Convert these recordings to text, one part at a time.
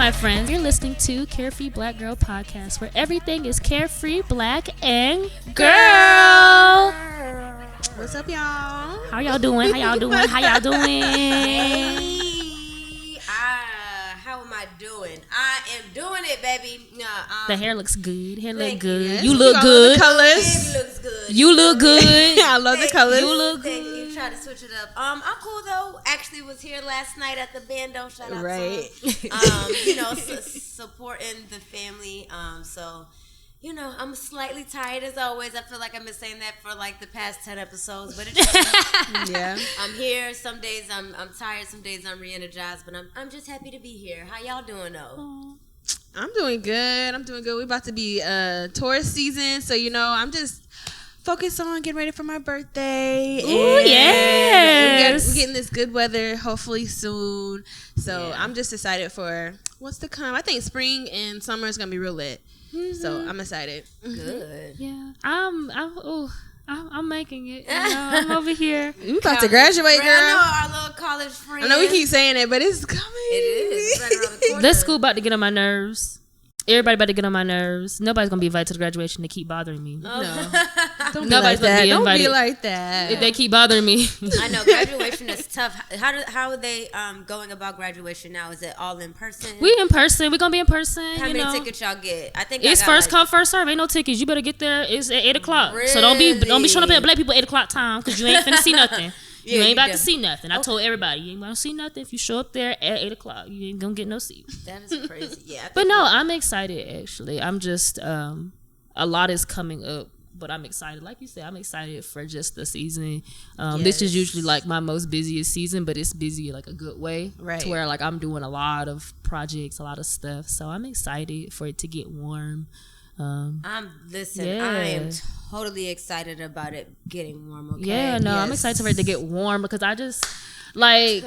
my friends. You're listening to Carefree Black Girl Podcast, where everything is carefree, black, and girl. What's up, y'all? How y'all doing? How y'all doing? How y'all doing? How am I doing? I am doing it, baby. The hair looks good. Hair look good. Yes. You look good. The colors. It looks good. You look good. I love the colors. You look Thank good. you. Try to switch it up. I'm cool though. Actually, was here last night at the bando. Shout out Right. to supporting the family. So. You know, I'm slightly tired as always. I feel like I've been saying that for like the past 10 episodes, but it's Yeah. I'm here. Some days I'm tired. Some days I'm re-energized, but I'm just happy to be here. How y'all doing though? I'm doing good. We're about to be tourist season, so I'm just focused on getting ready for my birthday. Ooh, yes. We're getting this good weather hopefully soon. So Yeah. I'm just excited for what's to come. I think spring and summer is gonna be real lit. Mm-hmm. So I'm excited. Good. Yeah. I'm making it. I'm over here. We about to graduate, girl. I know our little college friend. I know we keep saying it, but it's coming. It is. It's right around the corner. This school about to get on my nerves. Everybody about to get on my nerves. Nobody's gonna be invited to the graduation to keep bothering me. No. Don't be Nobody's like gonna that. be Don't invited. be like that. If they keep bothering me. I know graduation is tough. How are they going about graduation now? Is it all in person? We in person. We gonna be in person. How many tickets y'all get? I think It's I got first come, first serve. Ain't no tickets. You better get there. It's at 8:00. So don't be showing up at black people 8:00 time because you ain't finna see nothing. You ain't about to see nothing. I told everybody you ain't gonna see nothing if you show up there at 8:00. You ain't gonna get no seat. That is crazy. Yeah. But no, I'm excited actually. I'm just a lot is coming up. But I'm excited. Like you said, I'm excited for just the season. This is usually like my most busiest season, but it's busy in like a good way. Right. To where like I'm doing a lot of projects, a lot of stuff. So I'm excited for it to get warm. I am totally excited about it getting warm. Okay. Yeah, no, I'm excited for it to get warm because I just like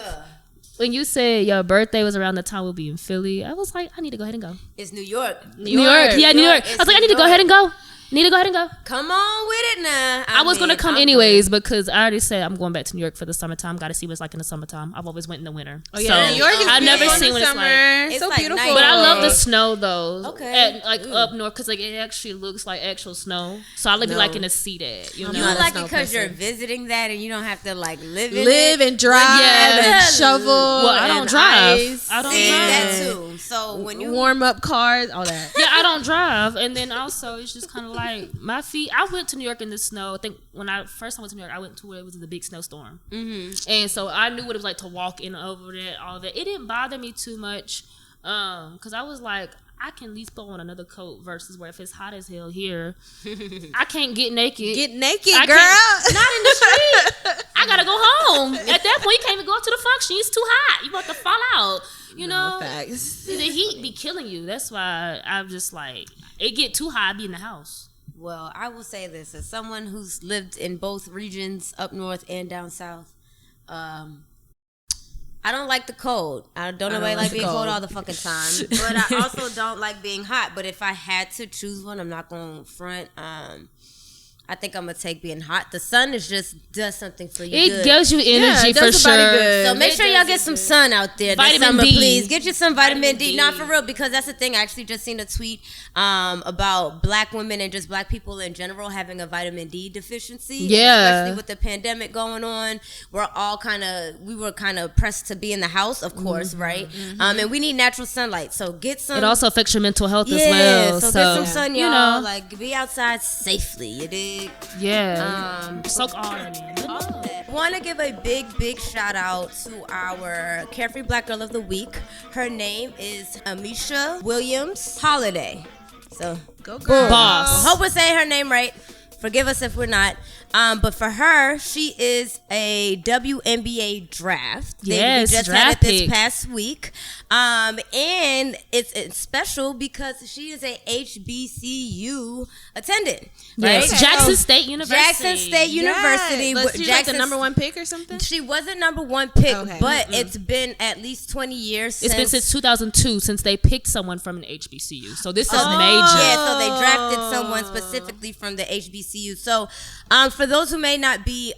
when you said your birthday was around the time we'll be in Philly, I was like, I need to go ahead and go. It's New York. New York. Yeah, New York. I was like, I need to go ahead and go. Need to go ahead and go. Come on with it now. I was gonna come anyways because I already said I'm going back to New York for the summertime. Got to see what it's like in the summertime. I've always went in the winter. Oh yeah, so New York is I've never beautiful seen in what the it's summer. like. It's so like beautiful. nice. But I love the snow though. Okay. Up north because like it actually looks like actual snow. So I be liking to see that. You know, You like it because you're visiting that and you don't have to like live and drive and shovel. Well, I don't drive. Ice. I don't See, drive. that too. So when you warm up cars, all that. Yeah, I don't drive, and then also it's just kind of like my feet. I went to New York in the snow. I think when I first time went to New York, I went to where it was the big snowstorm, and so I knew what it was like to walk in over that, all that. It didn't bother me too much, because I was like, I can at least put on another coat versus where if it's hot as hell here, I can't get naked. Get naked, I girl. Not in the street. I gotta go home. At that point, you can't even go to the function. It's too hot. You about to fall out. You know, facts. the heat be killing you. That's why I'm just like, it get too hot, I be in the house. Well, I will say this as someone who's lived in both regions, up north and down south. I don't like the cold. I don't nobody like being cold all the fucking time. But I also don't like being hot. But if I had to choose one, I'm not going to front. I think I'm going to take being hot. The sun is just does something for you. It gives you energy for sure. So make sure y'all get some sun out there this summer, please. Get you some vitamin D. Not for real, because that's the thing. I actually just seen a tweet about black women and just black people in general having a vitamin D deficiency. Yeah. Especially with the pandemic going on. We were kind of pressed to be in the house, of course, right? And we need natural sunlight. So get some. It also affects your mental health as well. So get some sun, y'all. You know, like be outside safely. You dig? Yeah. Soak all that in. Want to give a big shout out to our Carefree Black Girl of the Week. Her name is Ameysha Williams-Holliday. So Go girl. Boss. hope we're saying her name right. Forgive us if we're not. But for her, she is a WNBA draft. Yes, we just draft had it this pick. past week. And it's special because she is a HBCU attendant. Yes, Right? Jackson State University. Jackson State University. Yes. But she's like the number one pick or something? She wasn't number one pick, Okay. but it's been at least 20 years It's been since 2002 since they picked someone from an HBCU. So this is major. Yeah, so they drafted someone specifically from the HBCU. So for for those who may not be,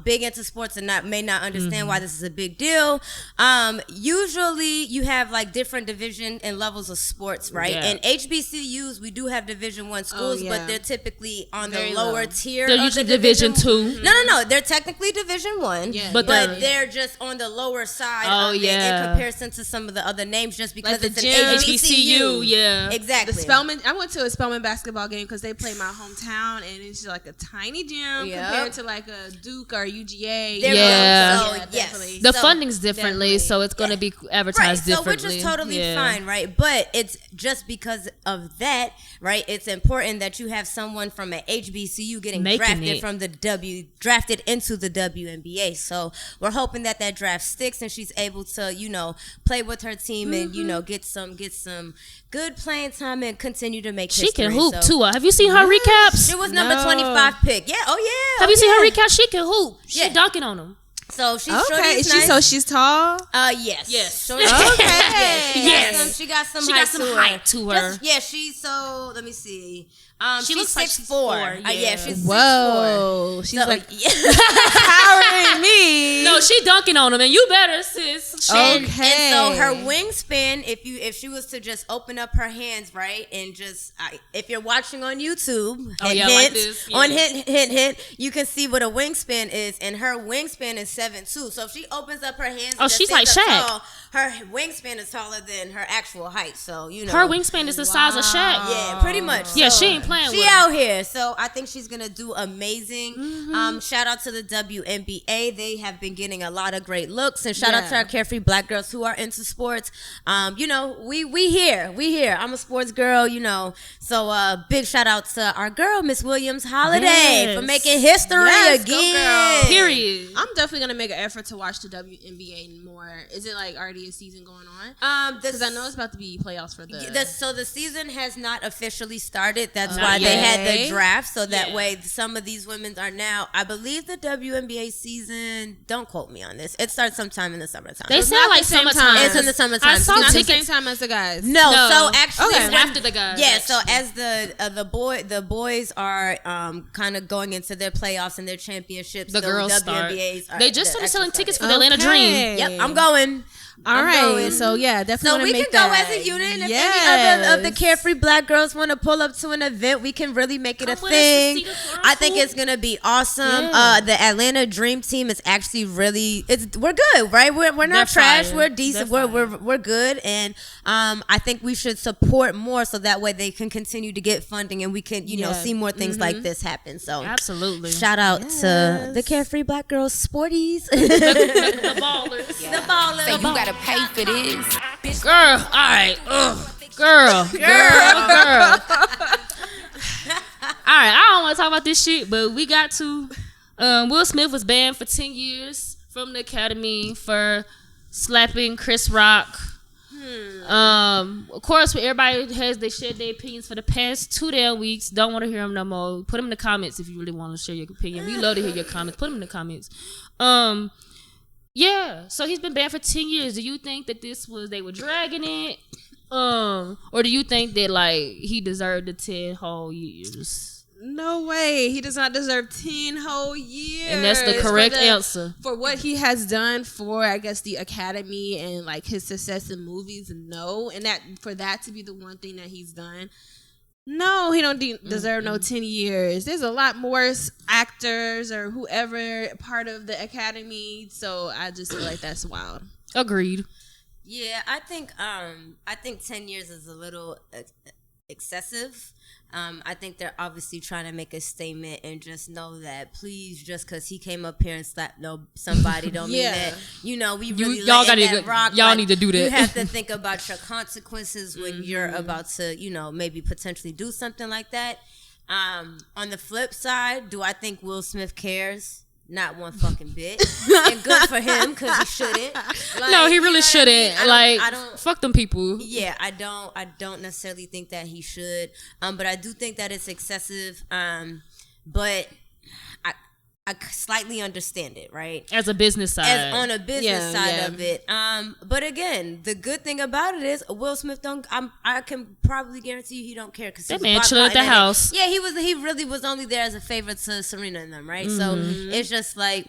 big into sports and may not understand why this is a big deal, usually you have like different division and levels of sports, right? And HBCUs, we do have Division I schools, but they're typically on the lower tier. They're usually Division II. No. They're technically Division I, but they're just on the lower side in comparison to some of the other names, just because like it's an HBCU. Yeah, exactly. The Spelman. I went to a Spelman basketball game because they play my hometown, and it's like a tiny gym compared to like a Duke or UGA. Yes. The funding's differently, so it's going to be advertised differently. So which is totally fine, right? But it's just because of that, right? It's important that you have someone from an HBCU getting drafted into the WNBA. So we're hoping that draft sticks and she's able to, play with her team and get some good playing time and continue to make history. She can hoop too. Have you seen her recaps? She was number 25 pick. Yeah. Oh yeah. Have you seen her recaps? She can hoop. She dunking on them. So she's okay. Is nice. So she's tall. Yes. Okay. She got some height to her. She's so. Let me see. She looks 6'4". Yeah. She's 6'4". She's so, like powering me. No, she dunking on him, and you better, sis. And so her wingspan, if she was to just open up her hands, right, and just if you're watching on YouTube, like this. Yeah. On hint, you can see what a wingspan is, and her wingspan is 7'2". So if she opens up her hands, she's like Shaq. Tall, her wingspan is taller than her actual height. So her wingspan is the size of Shaq. Yeah, pretty much. Yeah, so, she ain't playing with She out here, so I think she's gonna do amazing. Shout out to the WNBA. They have been getting a lot of great looks, and shout out to our carefree black girls who are into sports. We here. I'm a sports girl, So big shout out to our girl Miss Williams-Holliday for making history again. Period. I'm definitely gonna make an effort to watch the WNBA more. Is it like already a season going on? Because I know it's about to be playoffs for So the season has not officially started. That's why they had the draft, so that way some of these women are now. I believe the WNBA season. Don't quote me on this. It starts sometime in the summertime. They sound like summertime. It's in the summertime. I saw not the same time as the guys. No. So actually, it's after the guys. Yeah. So as the boys are kind of going into their playoffs and their championships, the girls WNBAs start. They just started selling tickets for the Atlanta Dream. Yep, I'm going. All right, so definitely. So we can go as a unit, and if any other of the carefree black girls want to pull up to an event, we can really make it a thing. I think it's gonna be awesome. The Atlanta Dream team is actually we're good, right? We're not trash. We're decent. We're good, and I think we should support more so that way they can continue to get funding and we can see more things like this happen. So absolutely, shout out to the carefree black girls, sporties, the ballers, the ballers. So you gotta pay for this, girl. All right, girl. All right, I don't want to talk about this shit, but we got to. Will Smith was banned for 10 years from the Academy for slapping Chris Rock. Of course, everybody has they shared their opinions for the past 2 damn weeks. Don't want to hear them no more. Put them in the comments if you really want to share your opinion. We love to hear your comments. Put them in the comments. Yeah, so he's been banned for 10 years. Do you think that they were dragging it? Or do you think that he deserved the 10 whole years? No way. He does not deserve 10 whole years. And that's the correct answer. For what he has done for, I guess, the Academy and his success in movies, no. And for that to be the one thing that he's done, no, he don't deserve no 10 years. There's a lot more actors or whoever part of the Academy, so I just feel like that's wild. Agreed. Yeah, I think 10 years is a little excessive. I think they're obviously trying to make a statement and just know that please, just because he came up here and slapped somebody don't mean that we really y'all gotta that rock. Y'all need to do that. You have to think about your consequences when you're about to maybe potentially do something like that. On the flip side, do I think Will Smith cares? Not one fucking bit. And good for him, because he shouldn't. No, he really shouldn't. I don't fuck them people. Yeah, I don't necessarily think that he should. But I do think that it's excessive. But I slightly understand it, right? As a business side. As on a business side of it. But again, the good thing about it is Will Smith I can probably guarantee you he don't care because that man chilling at the house. Yeah, he really was only there as a favor to Serena and them, right? So it's just like,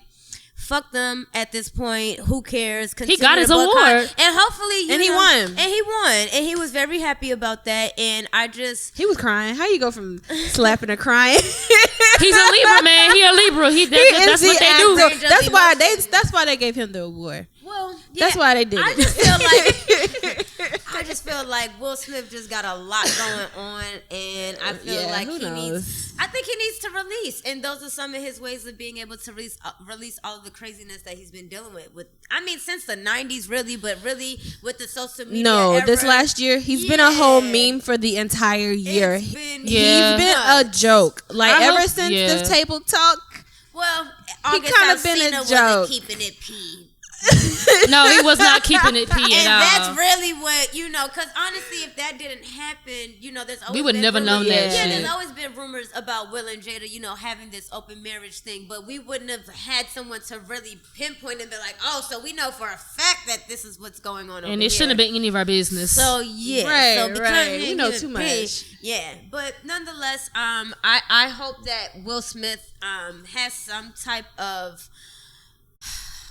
fuck them at this point. Who cares? He got his award, and hopefully, he won. And he won, and he was very happy about that. And he was crying. How you go from slapping to crying? He's a Libra, man. He a Libra. That's what they do. That's why they gave him the award. Well, yeah, that's why they did it. I just feel like Will Smith just got a lot going on, and I feel like he needs to release, and those are some of his ways of being able to release all of the craziness that he's been dealing with. I mean, since the 90s, really, but really with the social media. Era, this last year he's been a whole meme for the entire year. He's been a joke. Like ever since the table talk. Well, he kind of been a joke. Keeping it P. No, he was not keeping it P at all. And that's really what, because honestly, if that didn't happen, there's always we would never known that shit. Yeah, there's always been rumors about Will and Jada, having this open marriage thing, but we wouldn't have had someone to really pinpoint and be like, oh, so we know for a fact that this is what's going on over here. And it shouldn't have been any of our business. So, yeah. Right. We know too much. Yeah, but nonetheless, I hope that Will Smith has some type of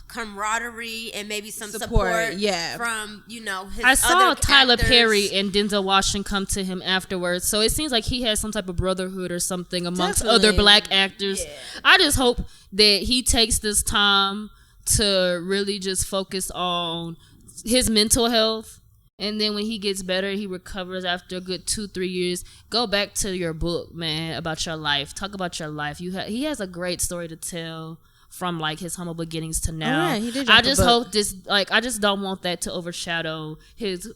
camaraderie and maybe some support from his I saw other Tyler actors. Perry and Denzel Washington come to him afterwards, so it seems like he has some type of brotherhood or something amongst other black actors. I just hope that he takes this time to really just focus on his mental health, and then when he gets better, he recovers after a good 2-3 years, go back to your book, man, about your life. Talk about your life. He has a great story to tell from like his humble beginnings to now. I just hope this, I just don't want that to overshadow his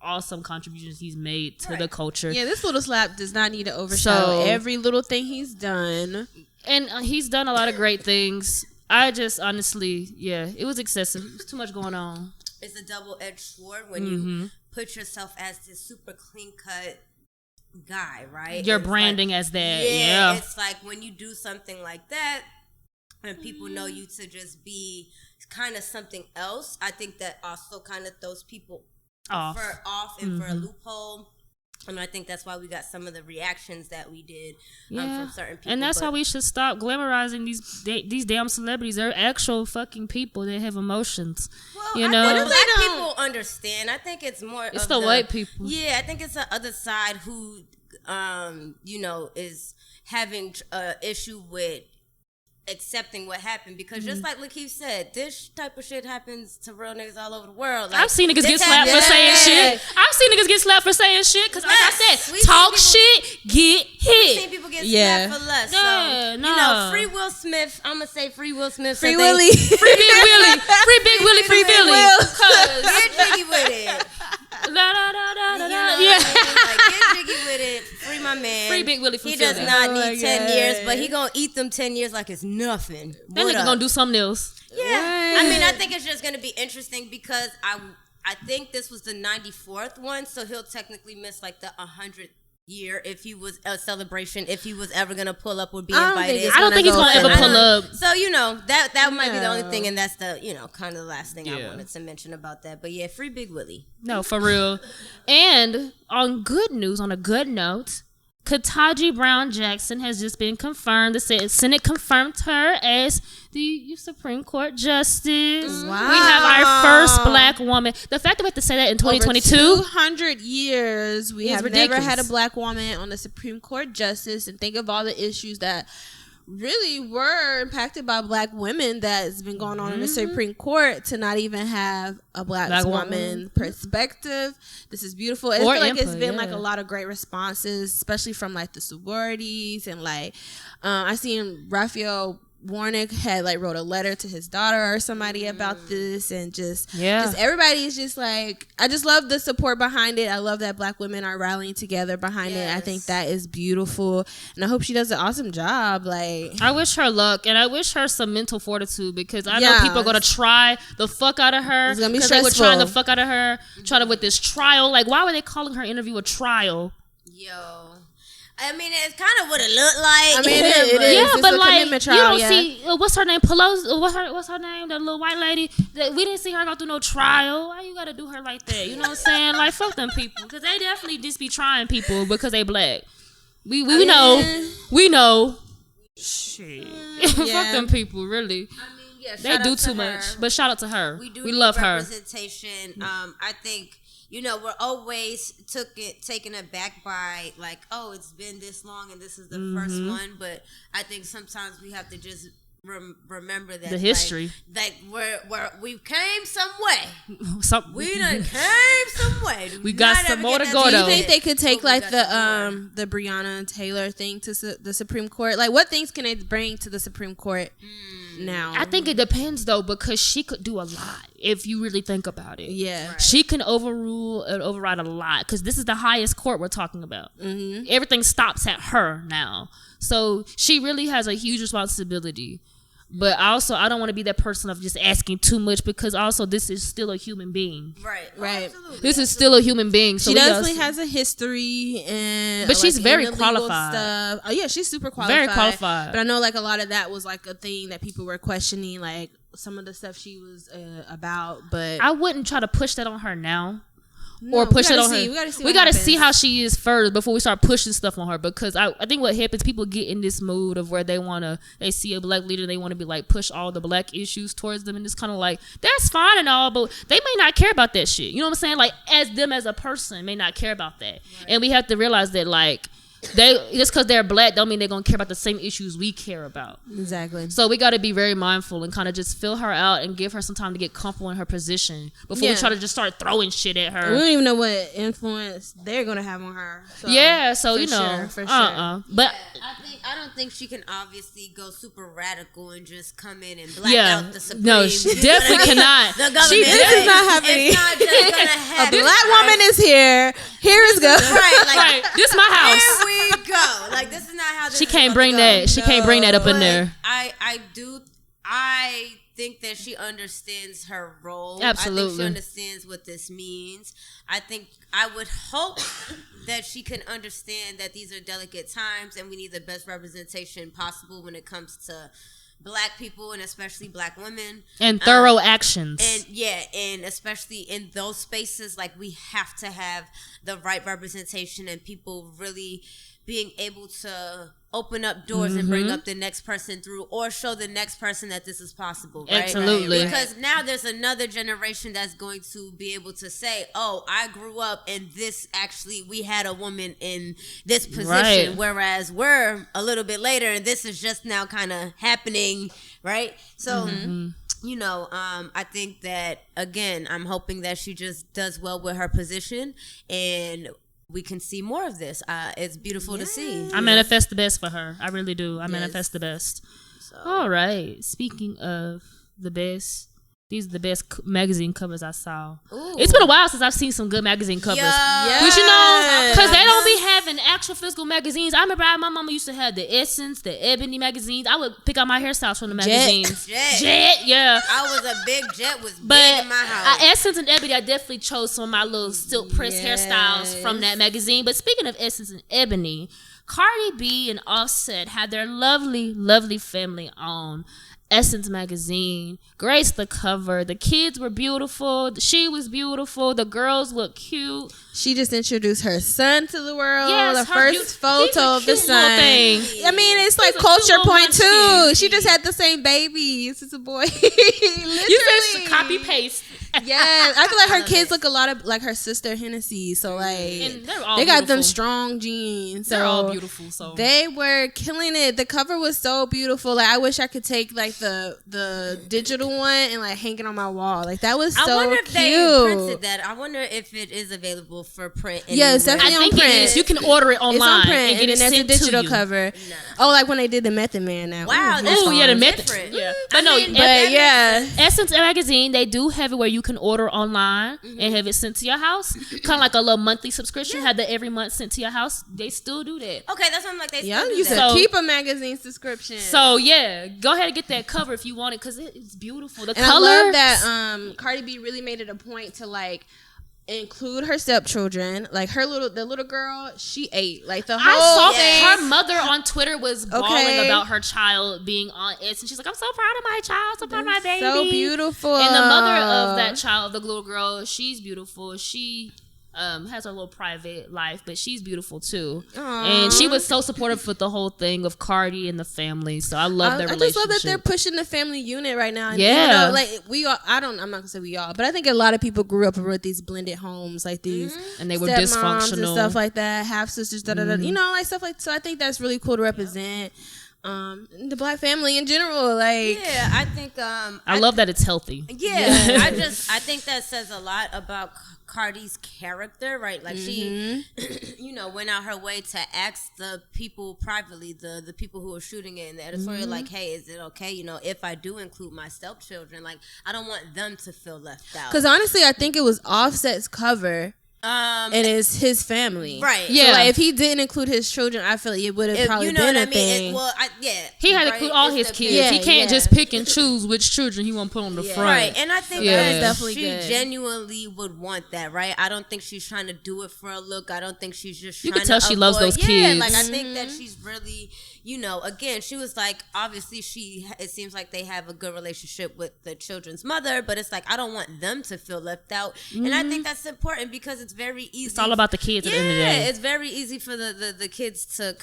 awesome contributions he's made to the culture. Yeah, this little slap does not need to overshadow every little thing he's done. And he's done a lot of great things. I just honestly, it was excessive. There's too much going on. It's a double-edged sword when you put yourself as this super clean-cut guy, right? You're branding as that. Yeah, it's like when you do something like that, and people know you to just be kind of something else, I think that also kind of throws people off and for a loophole. And I think that's why we got some of the reactions that we did from certain people. And that's how we should stop glamorizing these damn celebrities. They're actual fucking people that have emotions. Well, I think black people understand. I think it's more it's the white people. Yeah, I think it's the other side who, is having an issue with accepting what happened, because just like Lakeith said, this type of shit happens to real niggas all over the world. Like, I've seen niggas get slapped for saying shit. I've seen niggas get slapped for saying shit because, like I said, talk shit, get hit. We've seen people get slapped for less. So, free Will Smith. I'm gonna say free Will Smith. Free Willie. Free Big Willie. Free Big Willie. Free Billy. Get jiggy with it. Get jiggy with it. Free my man. Free Big Willie from He Philly. does not need 10 years, but he gonna eat them 10 years like it's nothing. That nigga gonna do something else. Yeah. I mean, I think it's just gonna be interesting because I think this was the 94th one, so he'll technically miss like the 100th year if he was a celebration, if he was ever gonna pull up or be invited. I don't think he's gonna ever pull up. So that might be the only thing, and that's the kind of the last thing I wanted to mention about that. But yeah, free Big Willie. No, for real. And on good news, on a good note, Ketanji Brown Jackson has just been confirmed. The Senate confirmed her as the Supreme Court Justice. Wow. We have our first black woman. The fact that we have to say that in 2022. Over 200 years, we have ridiculous. never had a black woman on the Supreme Court Justice. And think of all the issues that really were impacted by black women that's been going on in the Supreme Court, to not even have a black woman perspective. This is beautiful. I feel like it's been like a lot of great responses, especially from like the sororities, and like I seen Raphael Warnock had like wrote a letter to his daughter or somebody about this, and just everybody is just like, I just love the support behind it. I love that black women are rallying together behind it. I think that is beautiful, and I hope she does an awesome job. Like, I wish her luck, and I wish her some mental fortitude, because I know people are gonna try the fuck out of her. It's gonna be stressful. They were trying the fuck out of her, trying to with this trial. Like, why were they calling her interview a trial? Yo, I mean, it's kind of what it looked like. I mean, it is. Yeah, it's but a like commitment you trial, don't see what's her name, Pelosi. What's her name? The little white lady. We didn't see her go through no trial. Why you gotta do her like that? You know what I'm saying? Like fuck them people, because they definitely just be trying people because they black. We know. Shit, fuck them people, really. I mean, yeah, They do too much. But shout out to her. We love her. Representation. I think. We're always taken aback by like, oh, it's been this long and this is the first one. But I think sometimes we have to just remember that the history, like we came some way. We done came some way. We got some more to go. Do you think they could take like the Breonna Taylor thing to the Supreme Court? Like, what things can they bring to the Supreme Court now? I think it depends though, because she could do a lot if you really think about it. Yeah, right. She can override a lot, because this is the highest court we're talking about. Everything stops at her now, so she really has a huge responsibility. But also, I don't want to be that person of just asking too much, because also this is still a human being. Right. Absolutely. This is still a human being. So she definitely has a history, and but she's very qualified. Stuff. Oh yeah, she's super qualified. Very qualified. But I know like a lot of that was like a thing that people were questioning, like some of the stuff she was about. But I wouldn't try to push that on her now. No, or push it on her. We gotta see how she is first before we start pushing stuff on her, because I think what happens, people get in this mood of where they see a black leader, they want to be like push all the black issues towards them, and it's kind of like, that's fine and all, but they may not care about that shit. You know what I'm saying? Like, as them as a person may not care about that, right. And we have to realize that like, they just because they're black don't mean they're gonna care about the same issues we care about. Exactly. So we got to be very mindful and kind of just fill her out and give her some time to get comfortable in her position before we try to just start throwing shit at her. We don't even know what influence they're gonna have on her. So, so you know, for sure. But I don't think she can obviously go super radical and just come in and black out the Supreme. No, she definitely cannot. The government. This is not happening. It's not just gonna happen. A black woman is here. Here is go. Right. This is my house. Here we go. Like, this is not how this she is can't bring that. She can't bring that up in there. I think that she understands her role. Absolutely. I think she understands what this means. I would hope that she can understand that these are delicate times and we need the best representation possible when it comes to black people and especially black women. And thorough actions. And especially in those spaces, like, we have to have the right representation and people really being able to open up doors and bring up the next person through, or show the next person that this is possible, right? Absolutely. Because now there's another generation that's going to be able to say, oh, I grew up and this actually, we had a woman in this position, whereas we're a little bit later and this is just now kind of happening, right? So, I think that, again, I'm hoping that she just does well with her position and we can see more of this. It's beautiful to see. I manifest the best for her. I really do. I manifest the best. So. All right. Speaking of the best, these are the best magazine covers I saw. Ooh. It's been a while since I've seen some good magazine covers. Yes. But you know, because they don't be having actual physical magazines. I remember my mama used to have the Essence, the Ebony magazines. I would pick out my hairstyles from the magazines. Jet, yeah. I was a big Jet, was big in my house. Essence and Ebony, I definitely chose some of my little silk press hairstyles from that magazine. But speaking of Essence and Ebony, Cardi B and Offset had their lovely, lovely family on Essence magazine. Graced the cover. The kids were beautiful. She was beautiful. The girls looked cute. She just introduced her son to the world. Yes, the first photo of the son. Thing. I mean, it's like culture point too. She just had the same baby. It's a boy. Literally. You said copy paste. Yes, I feel like her kids look a lot of like her sister Hennessy. So like, and they're all they got beautiful. them strong genes. So they're all beautiful. So they were killing it. The cover was so beautiful. Like, I wish I could take like the digital one and like hang it on my wall. Like, that was so cute. I wonder if they printed that. I wonder if it is available for print. Yeah, it's definitely on print. It is. You can order it online. It's on print, and get it that's sent a digital to you. cover. No. Oh, like when they did the Method Man now. Wow, that's the Method. Different. Yeah, but Essence magazine, they do have it where you can order online and have it sent to your house. Kind of like a little monthly subscription. Have that every month sent to your house. They still do that. Okay, that's something like they still do you that. said keep a magazine subscription. So yeah, go ahead and get that cover if you want it, because it's beautiful. The and color. I love that Cardi B really made it a point to like include her stepchildren. Like the little girl, she ate like the whole. I saw thing. her mother on Twitter was bawling about her child being on Essence, and she's like, "I'm so proud of my child, so proud of my baby." So beautiful. And the mother of that child, the little girl, she's beautiful. She has her little private life, but she's beautiful too. Aww. And she was so supportive with the whole thing of Cardi and the family. So I love their relationship. I just love that they're pushing the family unit right now. And yeah, like we all, I'm not gonna say we all, but I think a lot of people grew up with these blended homes, like these, and they were dysfunctional and stuff like that, half sisters, you know, like stuff like. So I think that's really cool to represent. The black family in general, like I think I love that it's healthy. I think that says a lot about Cardi's character, right? Like she went out her way to ask the people privately, the people who were shooting it in the editorial, like, hey, is it okay, if I do include my stepchildren, like I don't want them to feel left out. Because honestly, I think it was Offset's cover. And it's his family, right? Yeah. So like, if he didn't include his children, I feel like it would have probably been a thing. He had to include all his kids. Yeah, he can't just pick and choose which children he want to put on the front. Right, and I think that's definitely she good. Genuinely would want that, right? I don't think she's trying to do it for a look. I don't think she's just. You trying can tell to she avoid. loves those kids. Like I think that she's really. Again, she was like, obviously it seems like they have a good relationship with the children's mother, but it's like, I don't want them to feel left out. And I think that's important because it's very easy. It's all about the kids at the end of the day. It's very easy for the kids to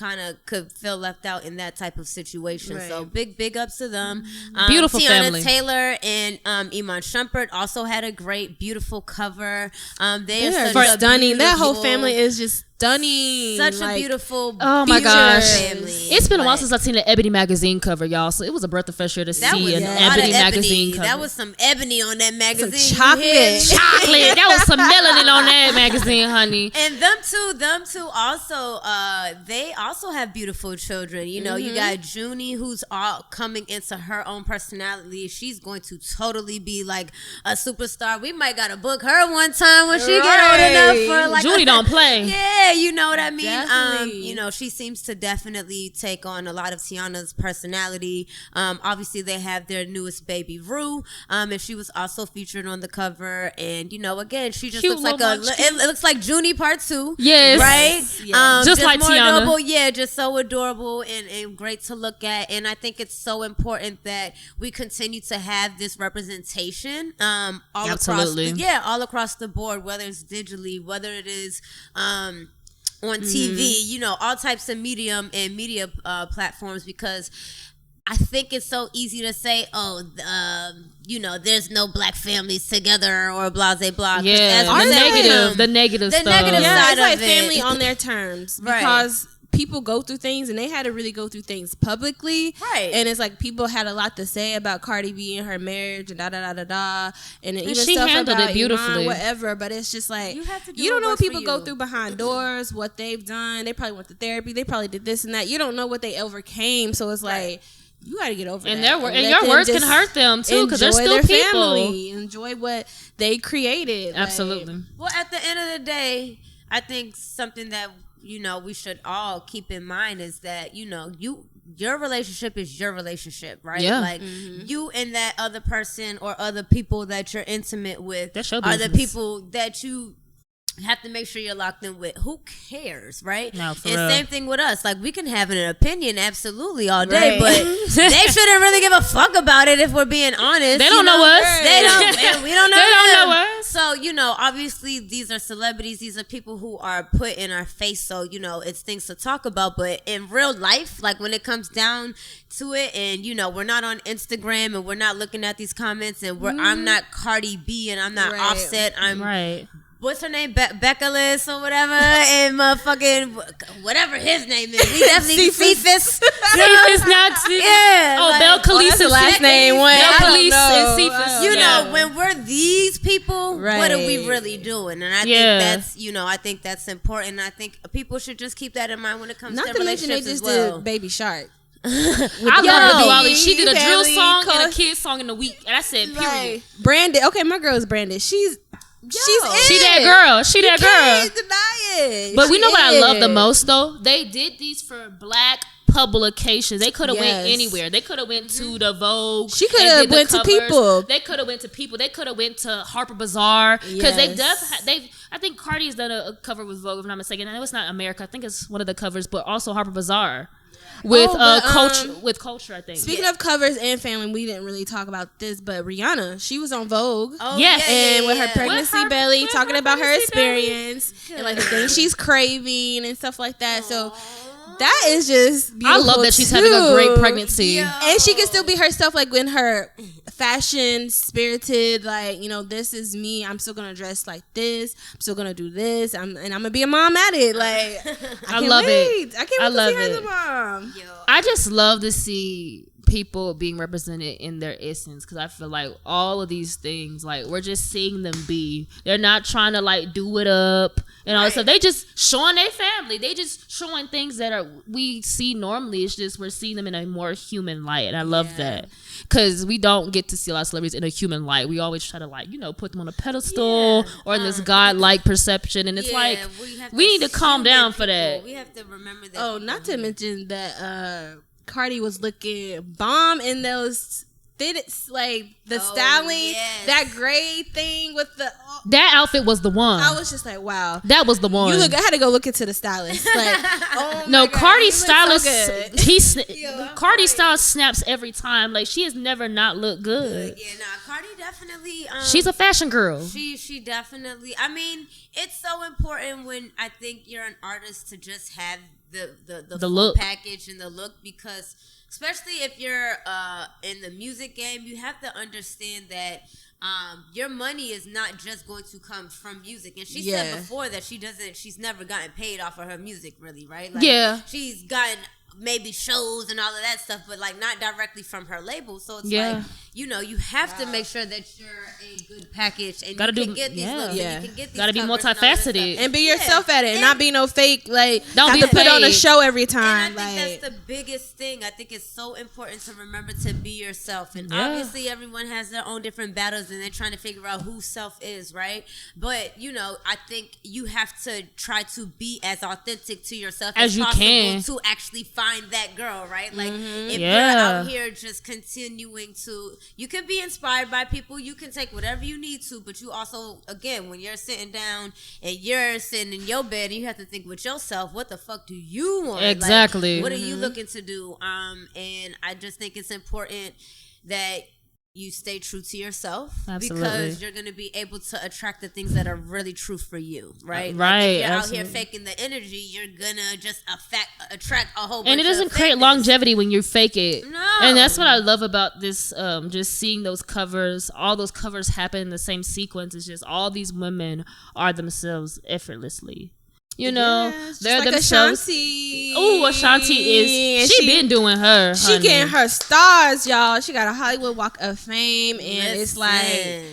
could feel left out in that type of situation. Right. So big ups to them. Beautiful Teyana family. Taylor and Iman Shumpert also had a great, beautiful cover. They are stunning. That whole family is just stunning. Such a beautiful, oh my gosh, family. It's been a while since I've seen an Ebony magazine cover, y'all. So it was a breath of fresh air to see an Ebony magazine cover. That was some ebony on that magazine. Some chocolate. That was some melanin on that magazine, honey. And them two also, they also have beautiful children. You got Junie, who's all coming into her own personality. She's going to totally be like a superstar. We might gotta book her one time when she get old enough for like. Junie don't play. Yeah, you know what I mean. Definitely. She seems to definitely take on a lot of Tiana's personality. Obviously, they have their newest baby, Rue, and she was also featured on the cover. And again, she just looks like it looks like Junie Part 2. Yes, right. Yes. Just like Teyana. Adorable. Yeah, just so adorable and great to look at. And I think it's so important that we continue to have this representation all across the board, whether it's digitally, whether it is on TV, all types of medium and media platforms, because I think it's so easy to say, there's no black families together or blase blah. Yeah, the negative stuff. Yeah, it's like family on their terms, because people go through things and they had to really go through things publicly. Right. And it's like people had a lot to say about Cardi B and her marriage and da-da-da-da-da. And even she stuff handled about it beautifully. Iman, whatever. But it's just like, you don't know what people go through behind doors, what they've done. They probably went to therapy. They probably did this and that. You don't know what they overcame. So it's like, you got to get over and that. And your words can hurt them too, because they're still people. Family, enjoy what they created. Absolutely. Like, well, at the end of the day, I think something that we should all keep in mind is that your relationship is your relationship, right? Yeah. Like you and that other person or other people that you're intimate with are the people that you have to make sure you're locked in with. Who cares, right? No, for and real. Same thing with us. Like, we can have an opinion absolutely all day, but they shouldn't really give a fuck about it if we're being honest. They don't know us. They don't. And we don't know They don't them. know us. So, obviously these are celebrities. These are people who are put in our face. So, it's things to talk about. But in real life, like when it comes down to it, and we're not on Instagram and we're not looking at these comments, and I'm not Cardi B and I'm not Offset. I'm what's her name? Becca Liz or whatever, and motherfucking whatever his name is. We definitely Cephas. Cephas, not Cephas. Yeah. Oh, Bel Khalisa's last name. Bel Khalisa's and Cephas. You know, when we're these people, what are we really doing? And I think that's, I think that's important. I think people should just keep that in mind when it comes to relationships as well. Did Baby Shark. I love her do all these. She did a drill song and a kid song in a week, and I said, period. Right. Branded. Okay, my girl is Branded. She's that girl. She that girl. Can't deny it. But we know what I love the most though? They did these for Black publications. They could have went anywhere. They could have went to the Vogue. She could have went to People. They could have went to People. They could have went to Harper Bazaar because they've. I think Cardi has done a cover with Vogue, if I'm not mistaken. I know it's not America. I think it's one of the covers, but also Harper Bazaar. With culture, I think. Speaking of covers and family, we didn't really talk about this, but Rihanna, she was on Vogue. Oh, yes. And with her pregnancy belly, talking about her experience and like the things she's craving and stuff like that. So that is just beautiful. I love that she's having a great pregnancy. And she can still be herself, like in her fashion spirited, like, you know, this is me. I'm still gonna dress like this. I'm still gonna do this. I'm gonna be a mom at it. Like, I love it. I can't wait to see her as a mom. I just love to see people being represented in their essence, because I feel like all of these things, like, we're just seeing them be. They're not trying to like do it up and all that stuff. They just showing their family. They just showing things that we see normally. It's just we're seeing them in a more human light, and I love that, because we don't get to see a lot of celebrities in a human light. We always try to, like, you know, put them on a pedestal or in this godlike perception, and it's like we need to calm down for that. We have to remember that. Oh, not to mention that Cardi was looking bomb in those fitted, like the styling, that gray thing with the. That outfit was the one. I was just like, wow, that was the one. I had to go look into the stylist. Like, no, Cardi's stylist. So Cardi's style snaps every time. Like, she has never not looked good. Yeah, Cardi definitely. She's a fashion girl. She definitely. I mean, it's so important when I think you're an artist to just have the full look package and the look, because especially if you're in the music game, you have to understand that your money is not just going to come from music. And she said before that she's never gotten paid off of her music, really, right? Like, she's gotten maybe shows and all of that stuff, but like not directly from her label. So it's like, you know, you have to make sure that you're a good package, and you can get these looks, and you can get these. Gotta be multifaceted and be yourself at it, and not be no fake. Like, don't have be to put on a show every time. And I think that's the biggest thing. I think it's so important to remember to be yourself. And obviously, everyone has their own different battles, and they're trying to figure out who self is, right? But you know, I think you have to try to be as authentic to yourself as you possible can to actually find that girl, right? Like, if you're out here just continuing to, you can be inspired by people, you can take whatever you need to, but you also, again, when you're sitting down and you're sitting in your bed, and you have to think with yourself, what the fuck do you want? Exactly. Like, what are you looking to do? And I just think it's important that you stay true to yourself. Absolutely. Because you're going to be able to attract the things that are really true for you, right? Right. Like, if you're out here faking the energy, you're going to just attract a whole bunch of And it doesn't create longevity when you fake it. No. And that's what I love about this, just seeing those covers. All those covers happen in the same sequence. It's just all these women are themselves effortlessly. You know, they're like themselves. Ashanti. Oh, Ashanti is. She been doing her. She honey. getting her stars, y'all. She got a Hollywood Walk of Fame, and it's like,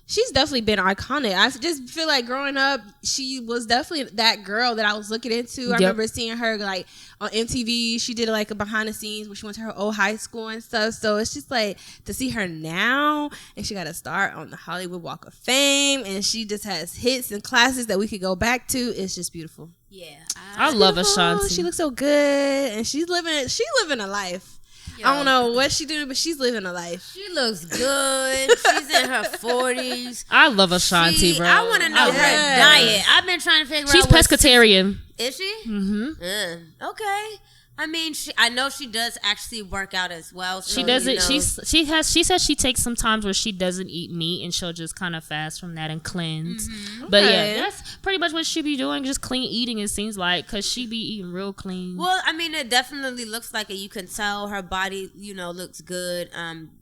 she's definitely been iconic. I just feel like growing up, she was definitely that girl that I was looking into. I remember seeing her like on MTV. She did like a behind the scenes where she went to her old high school and stuff. So it's just like to see her now, and she got a start on the Hollywood Walk of Fame, and she just has hits and classics that we could go back to. It's just beautiful. Yeah, I love Ashanti. She looks so good, and she's living a life. I don't know what she doing, but she's living a life. She looks good. She's in her 40s. I love Ashanti, bro. I want to know her diet. I've been trying to figure out. She's pescatarian. Is she? Mm-hmm. Okay. I mean, I know she does actually work out as well. So, she doesn't. You know. She says she takes some times where she doesn't eat meat, and she'll just kind of fast from that and cleanse. Mm-hmm. But yeah, that's pretty much what she be doing. Just clean eating. It seems like, because she be eating real clean. Well, I mean, it definitely looks like it. You can tell her body, you know, looks good.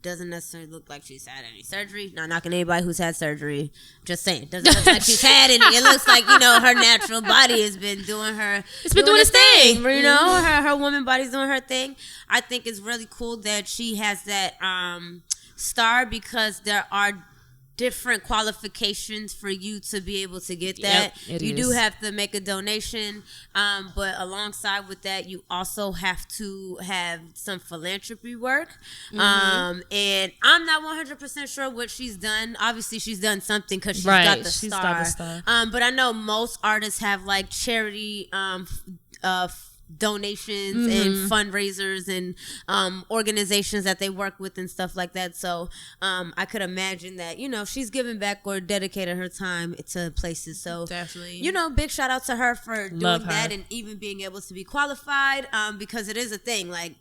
Doesn't necessarily look like she's had any surgery. Not knocking anybody who's had surgery. Just saying, doesn't look like she's had any. It looks like, you know, her natural body has been doing her. It's been doing its thing. You know, her woman body's doing her thing. I think it's really cool that she has that star, because there are different qualifications for you to be able to get that. You do have to make a donation, but alongside with that, you also have to have some philanthropy work. And I'm not 100% sure what she's done. Obviously, she's done something, because she's got the star. But I know most artists have like charity donations and fundraisers and organizations that they work with and stuff like that. So I could imagine that, you know, she's giving back or dedicated her time to places. So definitely, you know, big shout out to her for doing her. that and even being able to be qualified, because it is a thing. Like,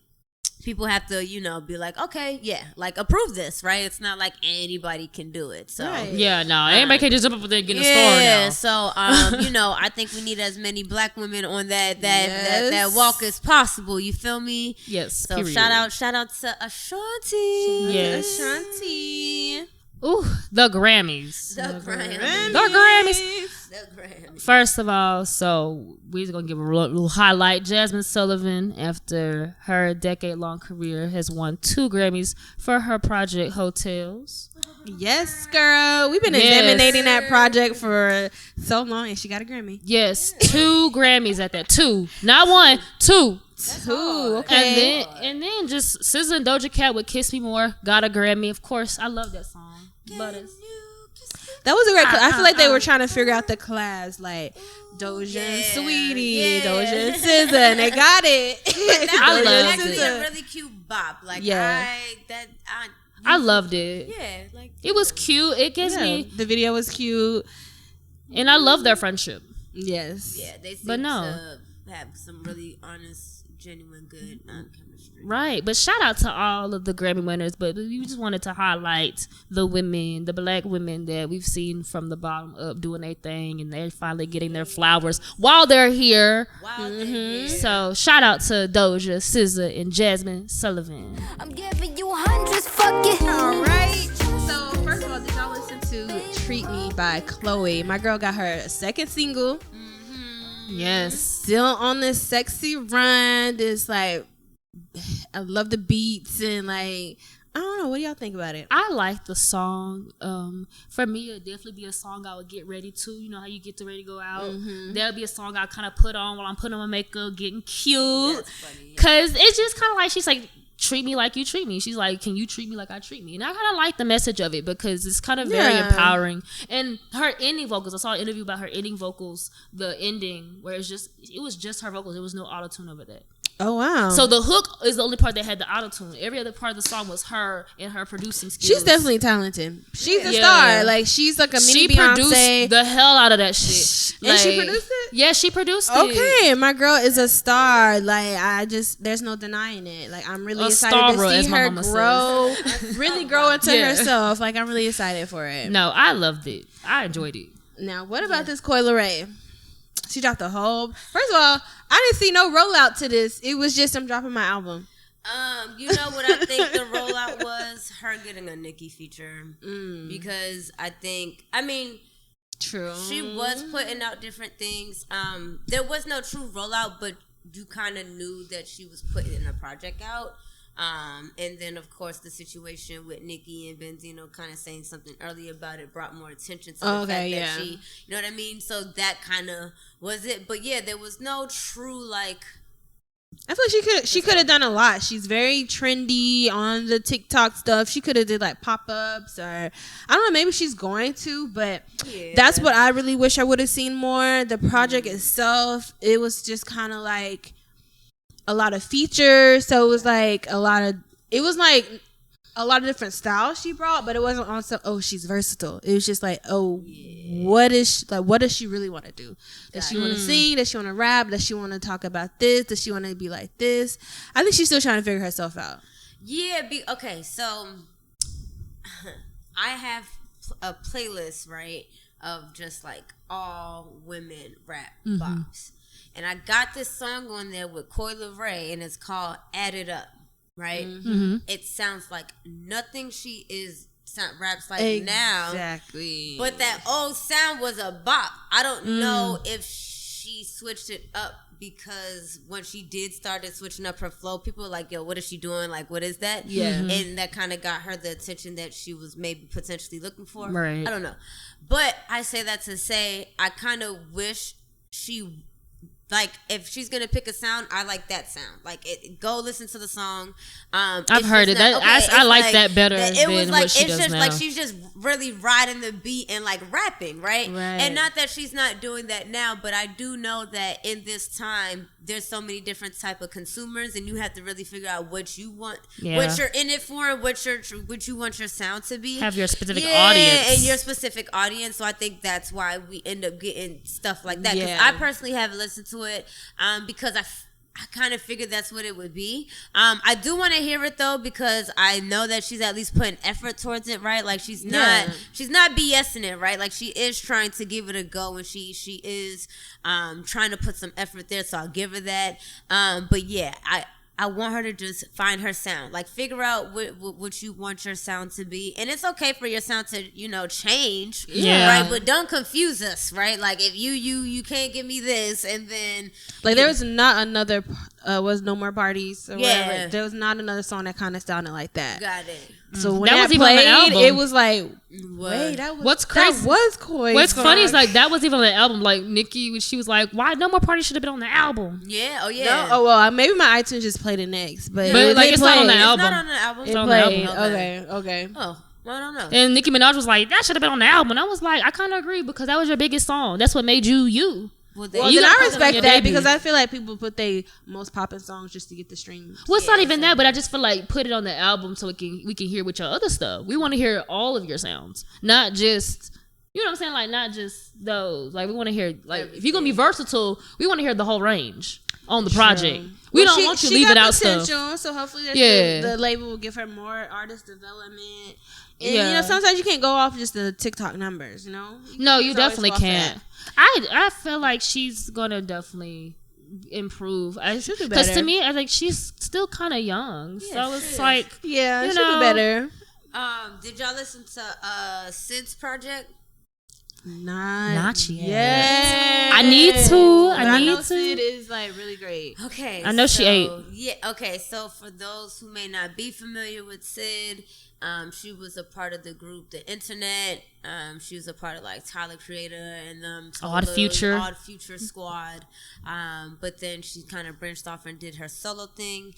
people have to, you know, be like, okay, yeah, like, approve this, right? It's not like anybody can do it. So yeah, no, anybody can just jump up there and get a store now. Yeah, so you know, I think we need as many black women on that walk as possible. You feel me? Yes. So period. shout out to Ashanti. Yes. Ashanti. Ooh, the Grammys. The Grammys. The Grammys. The Grammys. First of all, so we're just gonna give a little highlight. Jasmine Sullivan, after her decade-long career, has won 2 Grammys for her project Hotels. Yes, girl. We've been examining that project for so long, and she got a Grammy. Yes, 2 Grammys at that. 2, not 1, 2. 2. Okay. And then just SZA and Doja Cat with "Kiss Me More" got a Grammy. Of course, I love that song. Butters. That was a great. I feel like they were trying to figure out the class, like Doja and Sweetie, Doja and SZA, and they got it. I loved actually it. a really cute bop. Like, I loved it. Yeah, like, it was cute. It gives me, the video was cute, and I love their friendship. Yes. Yeah, they seem But no. to have some really honest, genuine, good chemistry. Right, but shout out to all of the Grammy winners. But we just wanted to highlight the women, the black women that we've seen from the bottom up doing their thing, and they're finally getting their flowers while they're here. So shout out to Doja, SZA, and Jasmine Sullivan. I'm giving you hundreds, fuck it. All right. So first of all, did y'all listen to "Treat Me" by Chloe? My girl got her second single. Yes, Still on this sexy run. This, like, I love the beats, and, like, I don't know. What do y'all think about it? I like the song. For me, it'd definitely be a song I would get ready to. You know how you get ready to go out? That'll be a song I kind of put on while I'm putting on my makeup, getting cute. That's funny, yeah. Cause it's just kind of like, she's like, treat me like you treat me. She's like, can you treat me like I treat me? And I kind of like the message of it because it's kind of very empowering. And her ending vocals, I saw an interview about her ending vocals, the ending where it was just her vocals. There was no auto-tune over that. Oh, wow. So the hook is the only part that had the auto-tune. Every other part of the song was her and her producing skills. She's definitely talented. She's a star. Like, she's like a mini Beyonce. She produced the hell out of that shit. And she produced it? Yeah, she produced it. Okay, my girl is a star. Like, there's no denying it. Like, I'm really excited to see her grow, really grow into herself. Like, I'm really excited for it. No, I loved it. I enjoyed it. Now, what about this Coi Leray? She dropped the whole. First of all, I didn't see no rollout to this. It was just, I'm dropping my album. You know what I think the rollout was? Her getting a Nicki feature. Because True. She was putting out different things. There was no true rollout, but you kind of knew that she was putting a project out. And then, of course, the situation with Nicki and Benzino kind of saying something earlier about it brought more attention to the fact that she, you know what I mean? So that kind of was it. But yeah, there was no true, like, I feel like she could have done a lot. She's very trendy on the TikTok stuff. She could have did like pop-ups, or I don't know, maybe she's going to, but that's what I really wish I would have seen more. The project itself, it was just kind of like a lot of features, so it was like a lot of different styles she brought, but it wasn't also, she's versatile. It was just like, what does she really want to do? Does she want to sing? Does she want to rap? Does she want to talk about this? Does she want to be like this? I think she's still trying to figure herself out. Yeah, okay, so I have a playlist, right, of just like all women rap bops. And I got this song on there with Coi Leray, and it's called Add It Up, right? It sounds like nothing she raps like now. Exactly. But that old sound was a bop. I don't know if she switched it up, because when she did started switching up her flow, people were like, yo, what is she doing? Like, what is that? Yeah. And that kind of got her the attention that she was maybe potentially looking for. Right. I don't know. But I say that to say, I kind of wish she like if she's gonna pick a sound, I like that sound. Like go listen to the song. I've heard it. I like that better than what she does just now. like she's just really riding the beat and like rapping, right? And not that she's not doing that now, but I do know that in this time there's so many different type of consumers, and you have to really figure out what you want, what you're in it for, what you want your sound to be. Have your specific audience and your specific audience. So I think that's why we end up getting stuff like that. Because I personally haven't listened to it because I kind of figured that's what it would be. I do want to hear it though, because I know that she's at least putting effort towards it, right? Like she's not BSing it, right? Like she is trying to give it a go, and she is trying to put some effort there. So I'll give her that. But yeah, I want her to just find her sound, like figure out what you want your sound to be, and it's okay for your sound to change, right? But don't confuse us, right? Like if you can't give me this, and then like there was not another was No More Parties or whatever. There was not another song that kind of sounded like that. Got it. So when that was played, even on the album. It was like, wait, that was what's crazy. That was Coi. What's funny is like that was even on the album. Like Nicki, she was like, "Why No More Party should have been on the album?" Yeah. Oh yeah. No, oh well, maybe my iTunes just played it next, but like it's not on the album. It's not on the album. It's on the album. Okay. Oh. Well, I don't know. And Nicki Minaj was like, "That should have been on the album." And I was like, I kind of agree, because that was your biggest song. That's what made you you. Well, then I respect that, because I feel like people put their most popping songs just to get the streams. Well, it's not even that, but I just feel like put it on the album so we can hear with your other stuff. We want to hear all of your sounds, not just, you know what I'm saying, like not just those. Like we want to hear, like if you're gonna be versatile, we want to hear the whole range on the project. We don't want you leaving out stuff. So hopefully, the label will give her more artist development. And sometimes you can't go off just the TikTok numbers. You definitely can't. I feel like she's gonna definitely improve. She'll do better. Because to me, I think she's still kind of young, so it's like she'll do better. Did y'all listen to Sid's project? Not yet. Yeah. I need to. I need to. Sid is like really great. Okay. I know she ate. Yeah. Okay. So for those who may not be familiar with Sid, she was a part of the group The Internet. She was a part of like Tyler Creator and Odd Future Squad. But then she kind of branched off and did her solo thing.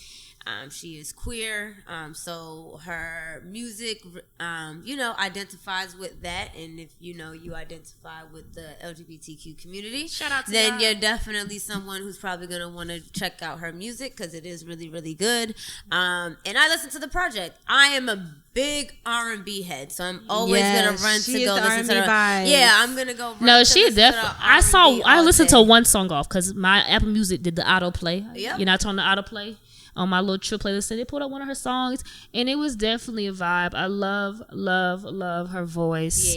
She is queer, so her music, identifies with that. And if you identify with the LGBTQ community, shout out to then you're definitely someone who's probably gonna want to check out her music, because it is really, really good. And I listened to the project. I am a big R&B head, so I'm always gonna run to go listen to her. Yeah, I'm gonna go. No, she definitely. I listened to one song off because my Apple Music did the autoplay. Yep. I turned the autoplay on my little trip playlist, and they pulled up one of her songs, and it was definitely a vibe. I love her voice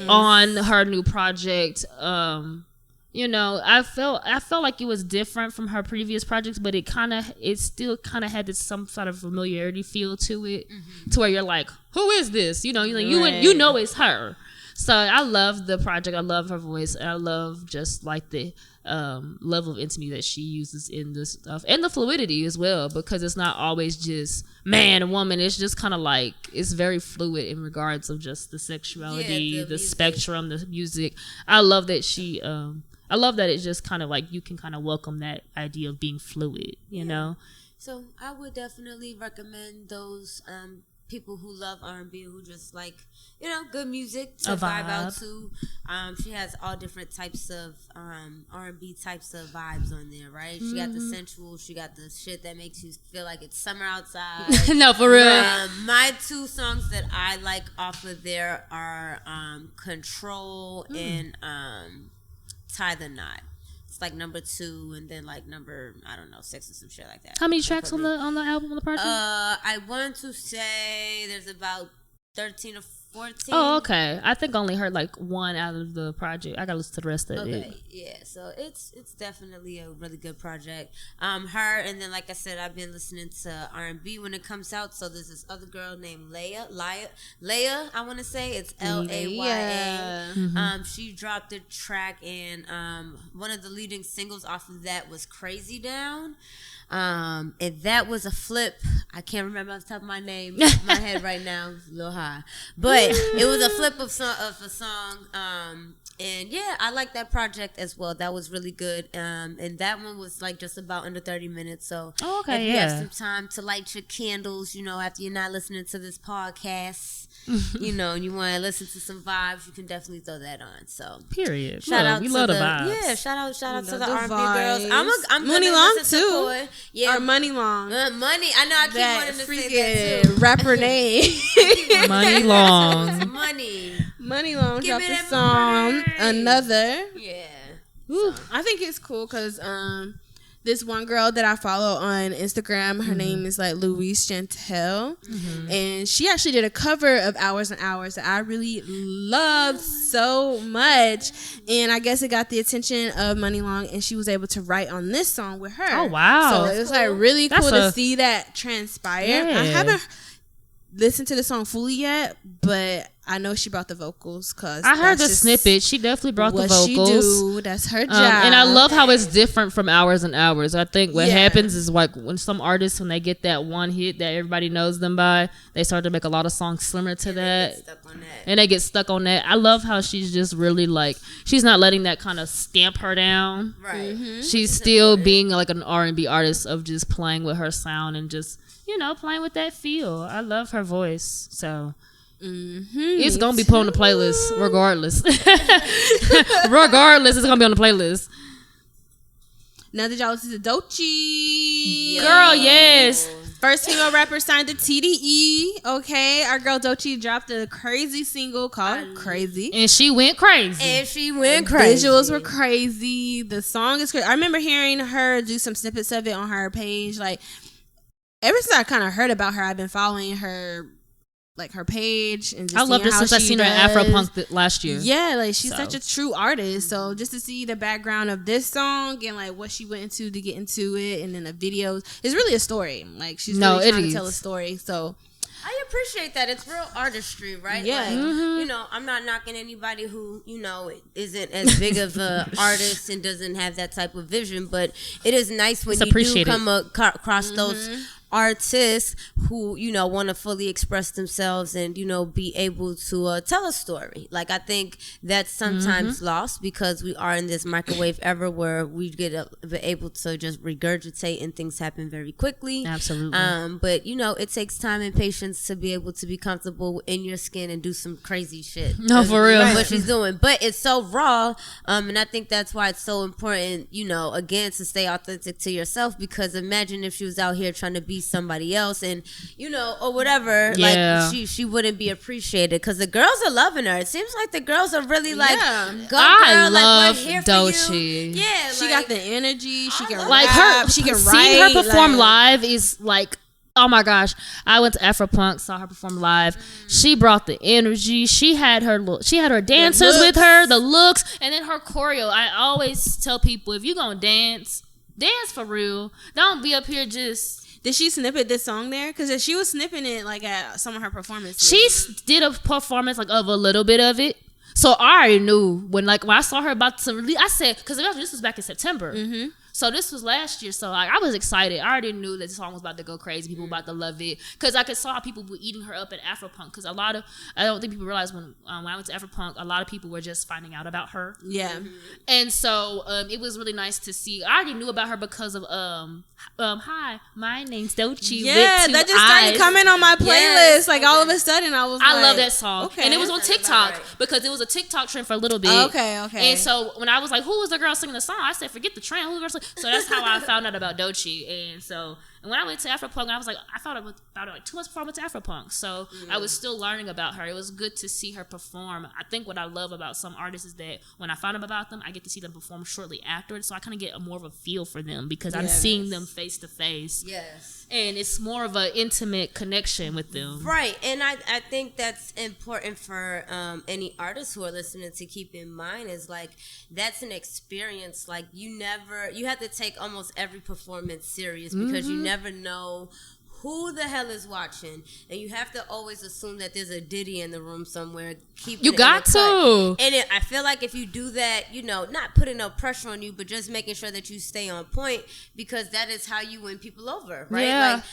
on her new project. I felt like it was different from her previous projects, but it still kind of had some sort of familiarity feel to it, to where you're like, who is this? You know it's her. So I love the project. I love her voice. And I love just like the level of intimacy that she uses in this stuff, and the fluidity as well, because it's not always just man and woman. It's just kind of like, it's very fluid in regards of just the sexuality, the spectrum, the music. I love that she I love that it's just kind of like you can kind of welcome that idea of being fluid, you know? So I would definitely recommend those people who love R&B, who just like, good music to vibe out to. She has all different types of R&B types of vibes on there, right? She got the sensual, she got the shit that makes you feel like it's summer outside. No, for real. My two songs that I like off of there are Control and Tie the Knot. It's like number 2, and then like number 6 or some shit like that. How many tracks on the album, on the project? I want to say there's about 13 or 14. Oh, okay. I think I only heard like one out of the project. I gotta listen to the rest of it. Okay, yeah. So it's definitely a really good project. Her, and then like I said, I've been listening to R&B when it comes out. So there's this other girl named Laya. I want to say it's Laya. She dropped a track, and one of the leading singles off of that was Crazy Down. And that was a flip. I can't remember off the top of my head right now. It's a little high. But it was a flip of a song. And yeah, I like that project as well. That was really good. And that one was like just about under 30 minutes. So if you have some time to light your candles, after you're not listening to this podcast, and you want to listen to some vibes, you can definitely throw that on. So period. Shout out we to love the vibes. Yeah, shout out to the R&B vibes. girls. I'm Muni gonna Long listen too. to Coi. Yeah, Or Money Long. Money. I know. I keep That wanting to say that too. rapper name. Money Long. Money Long Give dropped me a that song. money. Another. Yeah. I think it's cool because this one girl that I follow on Instagram, her name is like Louise Chantel, and she actually did a cover of Hours and Hours that I really loved so much, and I guess it got the attention of Money Long, and she was able to write on this song with her. Oh wow! So it was like really cool to see that transpire. Yeah. I haven't listened to the song fully yet, but I know she brought the vocals because I heard the snippet. She definitely brought the vocals. She do. That's her job. And I love how it's different from Hours and Hours. I think what happens is like when some artists, when they get that one hit that everybody knows them by, they start to make a lot of songs similar to that. And they get stuck on that. I love how she's just really like, she's not letting that kind of stamp her down. Right. She's still being like an R&B artist of just playing with her sound and just, playing with that feel. I love her voice. So it's gonna be put on the playlist regardless. Regardless, it's gonna be on the playlist. Now did y'all listen to Doechii? Girl, yes. First female rapper signed to TDE. Okay, our girl Doechii dropped a crazy single called Crazy. And she went crazy. Visuals were crazy. The song is crazy. I remember hearing her do some snippets of it on her page. Like, ever since I kind of heard about her, I've been following her, like her page, and just I loved her since I seen her at Afropunk last year. Yeah, like she's such a true artist. So just to see the background of this song and like what she went into to get into it, and then the videos, it's really a story. Like she's really trying to tell a story. So I appreciate that. It's real artistry, right? Yeah. Like, I'm not knocking anybody who, isn't as big of a artist and doesn't have that type of vision, but it is nice when you do come across those artists who want to fully express themselves and be able to tell a story. Like, I think that's sometimes lost because we are in this microwave era where we get able to just regurgitate and things happen very quickly. Absolutely. But it takes time and patience to be able to be comfortable in your skin and do some crazy shit. No, for real. What she's doing, but it's so raw, and I think that's why it's so important again, to stay authentic to yourself, because imagine if she was out here trying to be somebody else and or whatever, like she wouldn't be appreciated, because the girls are loving her. It seems like the girls are really like, go I girl, love like, we're here Doechii. for you. Yeah, she got the energy. She can like rap, her. She can seeing write. her perform live is like, oh my gosh! I went to Afropunk, saw her perform live. She brought the energy. She had her dancers with her, the looks, and then her choreo. I always tell people, if you gonna dance for real. Don't be up here just. Did she snippet this song there? Because she was snipping it like at some of her performances. She did a performance like of a little bit of it. So I already knew when I saw her about to release. I said, because this was back in September. So this was last year. So I was excited. I already knew that the song was about to go crazy. People were about to love it. Because I saw people were eating her up at Afropunk. Because I don't think people realize when I went to Afropunk, a lot of people were just finding out about her. Yeah. And so it was really nice to see. I already knew about her because of hi, my name's Doechii. Yeah, that just started coming on my playlist. Like all of a sudden, I love that song. Okay. And it was on TikTok because it was a TikTok trend for a little bit. Okay. And so when I was like, who was the girl singing the song? I said, forget the trend. Who was the girl singing? So that's how I found out about Doechii. And when I went to Afropunk, I found out about it like 2 months before I went to Afropunk. So I was still learning about her. It was good to see her perform. I think what I love about some artists is that when I find out about them, I get to see them perform shortly afterwards. So I kind of get more of a feel for them because I'm seeing them face to face. Yes. And it's more of an intimate connection with them. Right. And I think that's important for any artists who are listening to keep in mind, is like, that's an experience. Like, you have to take almost every performance serious because you never know who the hell is watching? And you have to always assume that there's a Diddy in the room somewhere. You got to. And I feel like if you do that, you know, not putting no pressure on you, but just making sure that you stay on point, because that is how you win people over, right? Yeah. Like,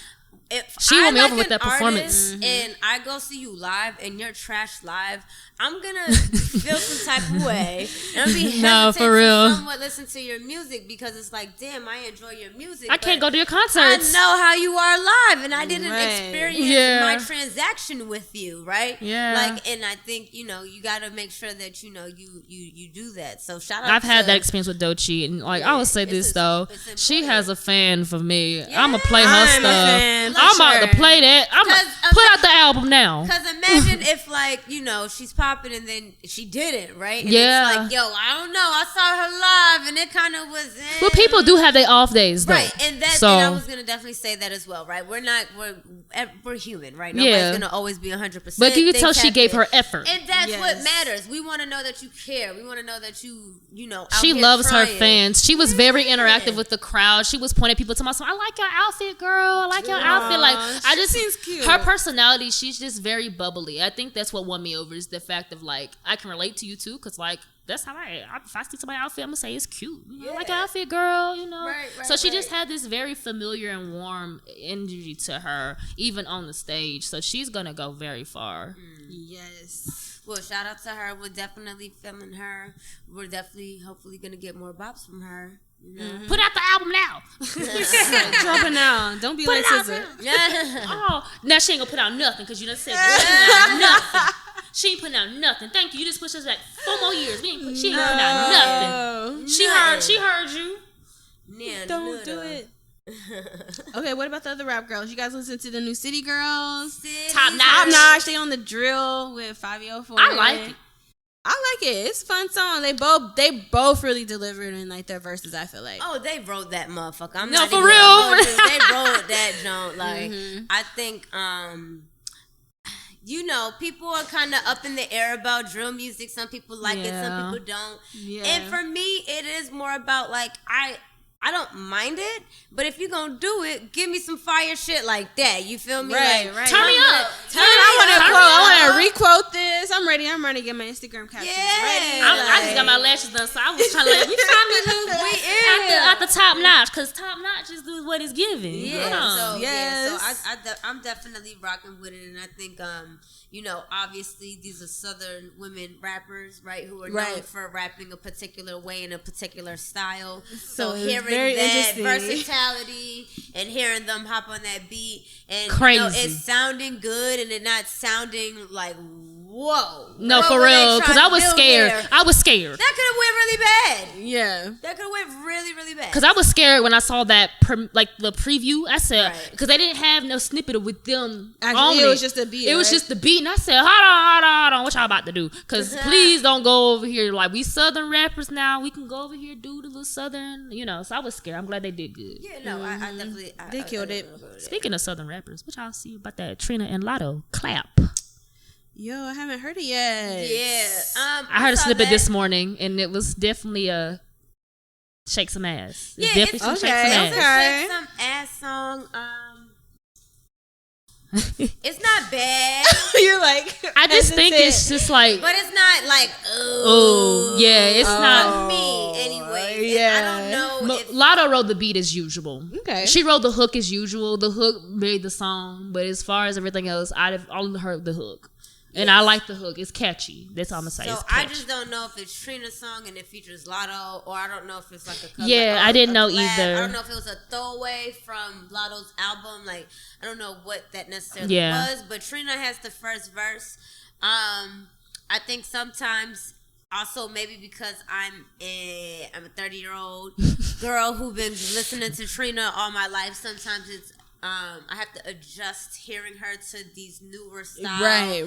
if she won me over with that performance, and I go see you live and you're trash live, I'm gonna feel some type of way. And I'm be hesitant for real. to somewhat listen to your music, because it's like, damn, I enjoy your music. I can't go to your concerts. I know how you are live, and I didn't experience my transaction with you, right? Yeah. Like, and I think, you know, you got to make sure that, you know, you do that. So shout out. I've had that experience with Doechii, and like I would say this though, she has a fan for me. Yeah. I'ma play her stuff. I'm about to play that. I'm put out the album now. Because imagine if, like, you know, she's popping and then she didn't, right? And yeah. It's like, yo, I don't know. I saw her live and it kind of was. Well, people do have their off days, though. Right, and that. And I was gonna definitely say that as well, right? We're human, right? Nobody's gonna always be 100%. But you can tell she gave her effort, and that's what matters. We want to know that you care. We want to know that you know. She loves her fans. She was very interactive with the crowd. She was pointing people to myself. I like your outfit, girl. I like your outfit. Like, I just seems cute. Her personality, she's just very bubbly. I think that's what won me over, is the fact of, like, I can relate to you too, because, like, that's how if I see somebody's outfit, I'm gonna say it's cute. You know, like your outfit, girl. You know. Right, so she just had this very familiar and warm energy to her, even on the stage. So she's gonna go very far. Yes. Well, shout out to her. We're definitely feeling her. We're definitely, hopefully, gonna get more bops from her. You know? Put out the album now. Drop it now. Don't be like SZA. Oh, now she ain't gonna put out nothing, because you done said nothing. She ain't putting out nothing. Thank you. You just pushed us back 4 more years. She ain't putting out nothing. She heard you. Don't do it. Okay, what about the other rap girls? You guys listen to the new City Girls? Top Notch. They on the drill with Fivio. I like it. I like it. It's a fun song. They both really delivered in, like, their verses, I feel like. Oh, they wrote that motherfucker. I'm no, not for even real. They wrote that joint. Like, I think you know, people are kind of up in the air about drill music. Some people like it, some people don't. Yeah. And for me, it is more about, like, I don't mind it, but if you're gonna do it, give me some fire shit like that. You feel me? Right. Turn me up. I want to requote this. I'm ready to get my Instagram captions ready. I just got my lashes done, so I was trying to we finally at the Top Notch, because Top Notch is what it's giving. Yeah. So I'm definitely rocking with it, and I think you know, obviously these are Southern women rappers, right, who are known for rapping a particular way in a particular style. So hearing that versatility and hearing them hop on that beat, and crazy. You know, it's sounding good and it not sounding like, whoa. No, for real, because I was scared. I was scared. That could have went really bad. Yeah. That could have went really, really bad. Because I was scared when I saw that, like, the preview. I said, because they didn't have no snippet with them. Actually, it was just a beat. It was just the beat. And I said, hold on. What y'all about to do? Because please don't go over here. Like, we Southern rappers now. We can go over here, do the little Southern, you know. So I was scared. I'm glad they did good. Yeah, no, I definitely. They killed it. Speaking of Southern rappers, what y'all see about that Trina and Latto clap? Yo, I haven't heard it yet. Yeah. I heard a snippet this morning, and it was definitely a shake some ass. It's definitely some shake some ass. Shake some ass song. It's not bad. You're like, I just think it's just like, but it's not like, it's not me anyway. Yeah, I don't know. Latto wrote the beat as usual. Okay, she wrote the hook as usual. The hook made the song, but as far as everything else, I've only heard the hook. And I like the hook. It's catchy. That's all I'm gonna say. So I just don't know if it's Trina's song and it features Latto, or I don't know if it's like a cover. Yeah, I didn't know either. I don't know if it was a throwaway from Latto's album. Like, I don't know what that necessarily was. But Trina has the first verse. I think sometimes also maybe because I'm a 30-year-old girl who's been listening to Trina all my life. Sometimes it's I have to adjust hearing her to these newer styles.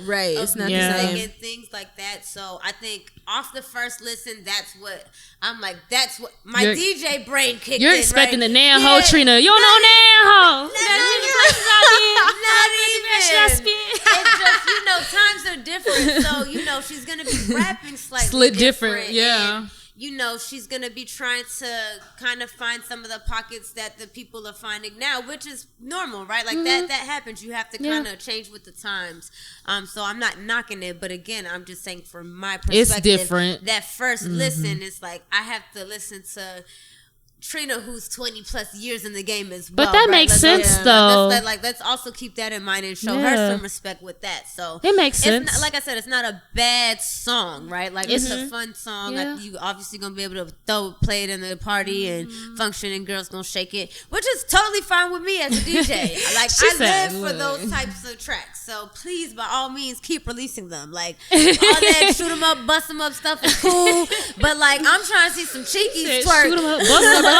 Right. It's not the same. And things like that. So I think off the first listen, that's what I'm like. That's what my DJ brain kicked in. You're expecting the Nan Ho Trina. You don't know Nan Ho. Not even. It's just, you know, times are different. So, you know, she's going to be rapping slightly different. Yeah. And, she's going to be trying to kind of find some of the pockets that the people are finding now, which is normal, right? Like that happens. You have to kind of change with the times. So I'm not knocking it, but again, I'm just saying from my perspective, it's different. That first listen, it's like I have to listen to Trina, who's 20 plus years in the game as well. But that makes sense, though. Let's also keep that in mind and show her some respect with that. So it makes sense. Not, like I said, it's not a bad song, right? Like it's a fun song. Yeah. Like, you obviously gonna be able to play it in the party and function, and girls gonna shake it, which is totally fine with me as a DJ. Like I live for those types of tracks. So please, by all means, keep releasing them. Like all that shoot 'em up, bust 'em up stuff is cool, but like I'm trying to see some cheekies twerk. Shoot 'em up, bust 'em up.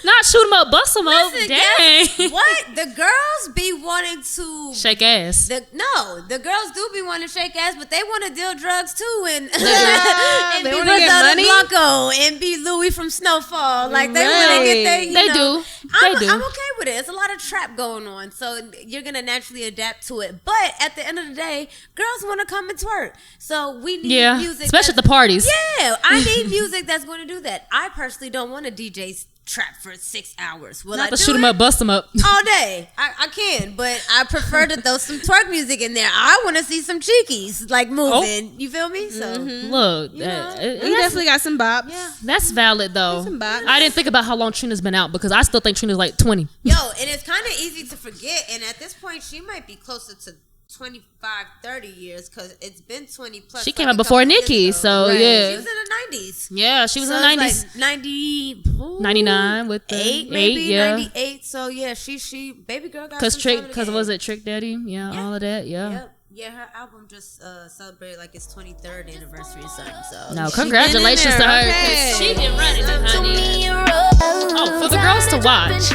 Not shoot 'em up, bust 'em up. Dang. What? The girls be wanting to shake ass. The girls do be wanting to shake ass, but they want to deal drugs too, and they be want to get money. Blanco and be Louis from Snowfall. Like they want to get their. I'm okay with it. It's a lot of trap going on, so you're gonna naturally adapt to it. But at the end of the day, girls want to come and twerk, so we need music, especially at the parties. Yeah, I need music that's going to do that. I personally don't want to DJ trap for 6 hours. Will Not I to do shoot it? them up, bust them up all day. I can, but I prefer to throw some twerk music in there. I want to see some cheekies like moving. You feel me? So look, he definitely got some bops. Yeah, that's valid though. Some bops. I didn't think about how long Trina's been out because I still think Trina's like 20. Yo, and it's kind of easy to forget. And at this point, she might be closer to 25, 30 years because it's been 20 plus. She came out before Nicki, so yeah. She was in the 90s. Yeah, she was in the 90s. Like 90, 99 with the 8, maybe 98. So yeah, she baby girl got because was it Trick Daddy? Yeah, all of that. Yeah. Yep. Yeah, her album just celebrated like its 23rd anniversary or something. So no, congratulations to her. Okay. She been running it, honey. Oh, for the girls to watch.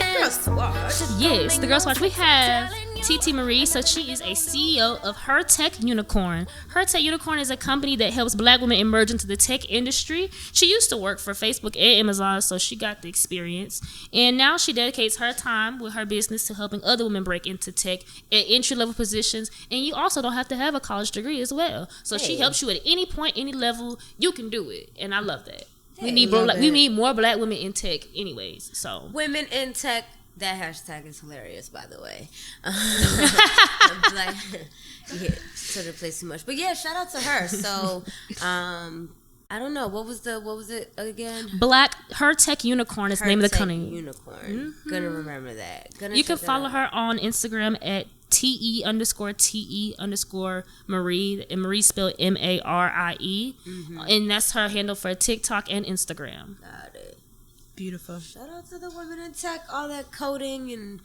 Yes, the girls to watch. We have TT Marie. So she is a CEO of Her Tech Unicorn. Her Tech Unicorn is a company that helps Black women emerge into the tech industry. She used to work for Facebook and Amazon, so she got the experience. And now she dedicates her time with her business to helping other women break into tech at entry-level positions. And you also don't have to have a college degree as well. So she helps you at any point, any level. You can do it. And I love that. We need more Black women in tech anyways. So women in tech. That hashtag is hilarious, by the way. To replace too much, but yeah, shout out to her. So, I don't know what was it again? Her Tech Unicorn is the name of the company. Unicorn. Gonna remember that. You can follow her on Instagram at TE_Marie, and Marie spelled MARIE, and that's her handle for TikTok and Instagram. Got it. Beautiful. Shout out to the women in tech, all that coding and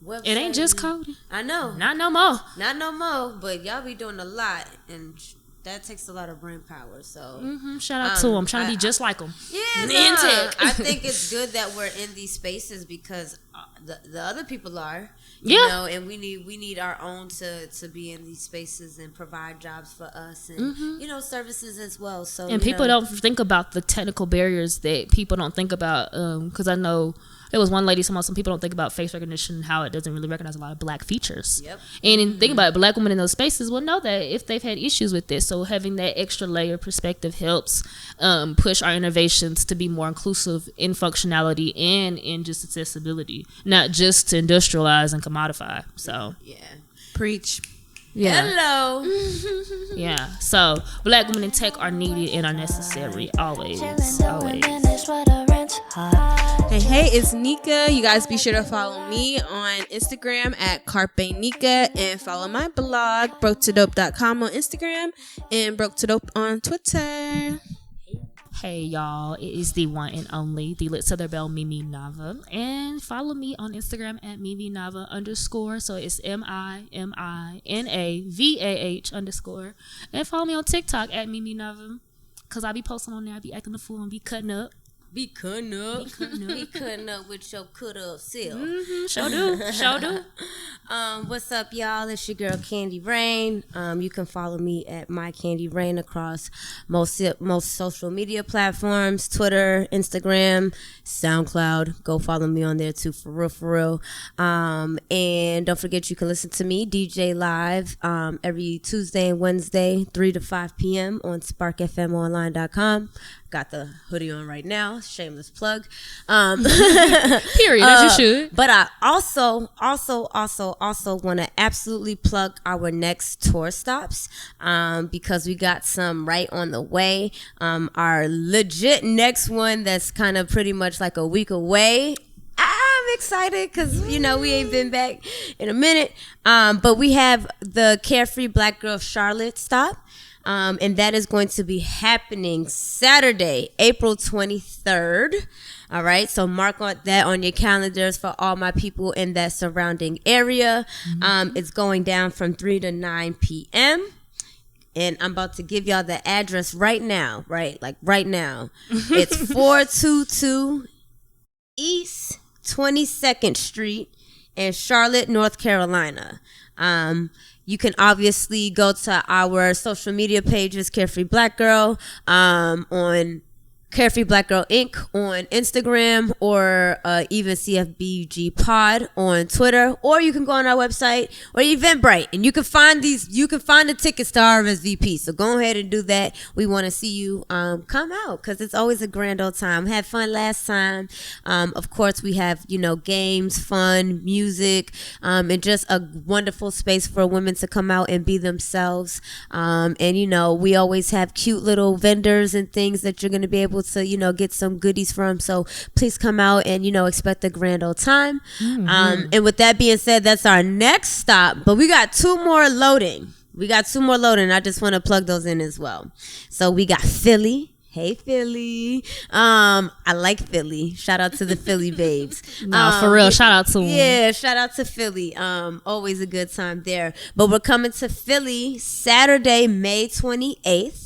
website. It ain't just coding. I know. Not no more. Not no more, but y'all be doing a lot, and that takes a lot of brain power. So shout out to them. Trying to be just like them. Yeah, in tech. I think it's good that we're in these spaces because the other people are. You know, and we need our own to be in these spaces and provide jobs for us and services as well. So and people don't think about the technical barriers that people don't think about. Because I know there was one lady some people don't think about face recognition and how it doesn't really recognize a lot of Black features. Yep. And think about it, Black women in those spaces will know that if they've had issues with this. So having that extra layer perspective helps push our innovations to be more inclusive in functionality and in just accessibility, not just to industrialize and commodify. So preach. Yeah. Hello. Yeah. So Black women in tech are needed and are necessary always. Hey, it's Nika. You guys be sure to follow me on Instagram at Carpe Nika and follow my blog, broketodope.com on Instagram and Broke to Dope on Twitter. Hey y'all, it is the one and only, the Lit Southern Belle Mimi Nava, and follow me on Instagram at Mimi Nava _, so it's MIMINAVAH _, and follow me on TikTok at Mimi Nava, cause I be posting on there, I be acting a fool and be cutting up. Be cutting up. Be cutting up with your cut up self. Sure do. What's up, y'all? It's your girl Candy Raine. You can follow me at My Candy Raine across most social media platforms: Twitter, Instagram, SoundCloud. Go follow me on there too, for real. And don't forget, you can listen to me DJ live every Tuesday and Wednesday, 3 to 5 p.m. on SparkFMOnline.com. Got the hoodie on right now. Shameless plug. Period, as you should. But I also want to absolutely plug our next tour stops because we got some right on the way. Our legit next one that's kind of pretty much like a week away. I'm excited because, we ain't been back in a minute. But we have the Carefree Black Girl Charlotte stop. And that is going to be happening Saturday, April 23rd. All right. So mark that on your calendars for all my people in that surrounding area. It's going down from 3 to 9 p.m. And I'm about to give y'all the address right now, right? Like right now. It's 422 East 22nd Street in Charlotte, North Carolina. You can obviously go to our social media pages, Carefree Black Girl, on Carefree Black Girl Inc. on Instagram, or even CFBG Pod on Twitter, or you can go on our website or Eventbrite, and you can find the tickets to RSVP. So go ahead and do that. We want to see you come out because it's always a grand old time. Had fun last time. Of course, we have games, fun, music, and just a wonderful space for women to come out and be themselves. And we always have cute little vendors and things that you're going to be able to get some goodies from. So please come out and expect a grand old time. And with that being said, that's our next stop, but we got two more loading. I just want to plug those in as well. So we got Philly. Hey, Philly. I like Philly. Shout out to the Philly babes. No, for real. Shout out to them. Yeah, shout out to Philly. Always a good time there. But we're coming to Philly Saturday, May 28th.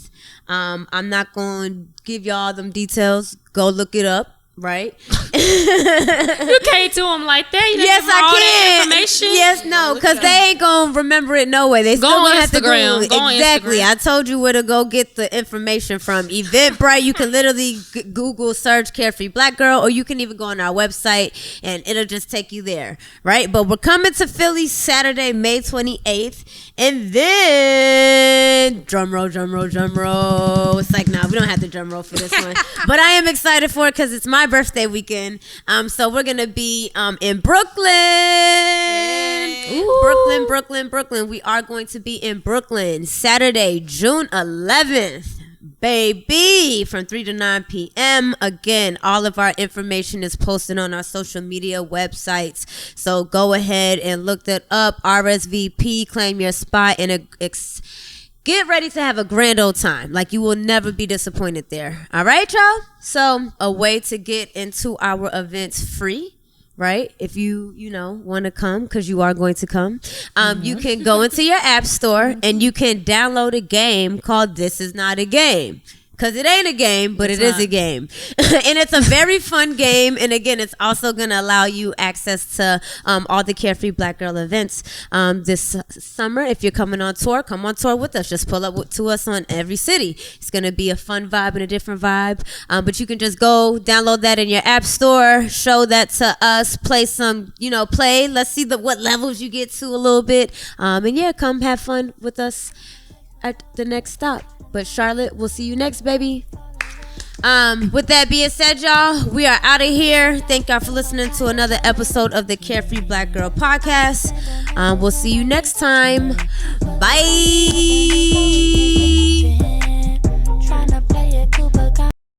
I'm not going to give y'all them details. Go look it up, right? You can't do them like that. Yes, I can. Information. Yes, no, because they ain't going to remember it no way. They still going to have to go. Exactly. I told you where to go get the information from. Eventbrite, you can literally Google search Carefree Black Girl, or you can even go on our website and it'll just take you there, right? But we're coming to Philly Saturday, May 28th. And then, drum roll. It's like, nah, we don't have the drum roll for this one. But I am excited for it because it's my birthday weekend. So we're going to be in Brooklyn. Brooklyn. We are going to be in Brooklyn Saturday, June 11th. Baby, from 3 to 9 p.m. Again, all of our information is posted on our social media websites. So go ahead and look that up. RSVP, claim your spot, and get ready to have a grand old time. Like, you will never be disappointed there. All right, y'all? So a way to get into our events free. Right? If you want to come, because you are going to come, you can go into your app store and you can download a game called This Is Not a Game. Because it ain't a game, but it is a game. And it's a very fun game. And again, it's also going to allow you access to all the Carefree Black Girl events this summer. If you're coming on tour, come on tour with us. Just pull up to us on every city. It's going to be a fun vibe and a different vibe. But you can just go download that in your app store, show that to us, play some, play. Let's see what levels you get to a little bit. And yeah, come have fun with us at the next stop. But Charlotte, we'll see you next, baby. With that being said, y'all, we are out of here. Thank y'all for listening to another episode of the Carefree Black Girl Podcast. We'll see you next time. Bye.